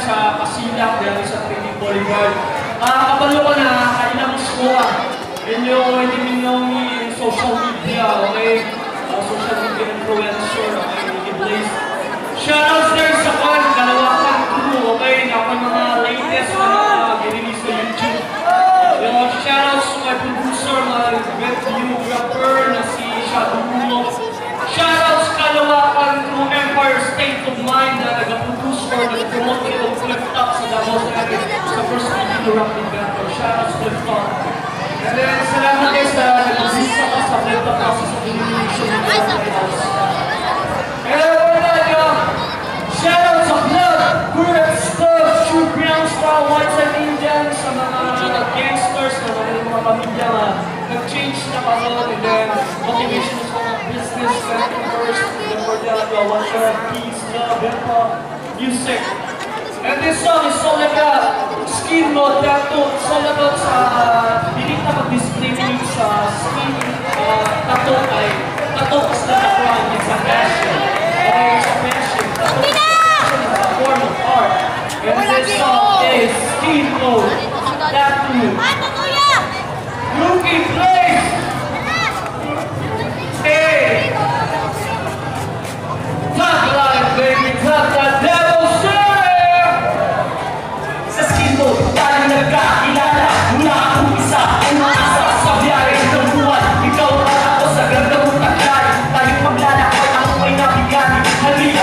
Sa Kasilak dahil sa training bodyguard. Kabalo ka na kailang squad. Pwede ninyong social media, okay? Social media influencer, okay? Blaze. Shoutouts there sa Kalawakan crew, okay? Na mga latest na ginrelease sa YouTube. Shoutouts to my producer, my videographer na si Shadow Mulo. Shoutouts Kalawakan crew, Empire State of Mind na nag-produce or nag-promote itong Flip Top sa Davao sa first video rock event. Shoutouts Flip Top. And then, salamat kayo sa nag-assist ako sa Flip Top kasi sa diminution ng house. And then, wala nyo, shoutouts sa Blood, Gurets, Club, True Brown Star, Whiteside Indians, sa mga gangsters, sa mga pamilya na nag-change na pagod, and then, motivation sa mga business, entrepreneurs, one love, peace, love, hip-hop, music. And this song is all about skin mode tattoo. It's all about sa hindi na mag-display nito sa skin tattoo ay tattoo is not a crime, it's a passion. Okay, it's a passion. Tattoo is a form of art. And this song is skin mode tattoo. Rookie place! Hey! Talk like baby, talk like devil shit! Sa skin mo, tayo nagkakilala. Mula akong isa, umaasa sa biyahe ng buwan. Ikaw at ako sa ganda mong taglay. Tayo maglalakad, ako ay nabigani. Halika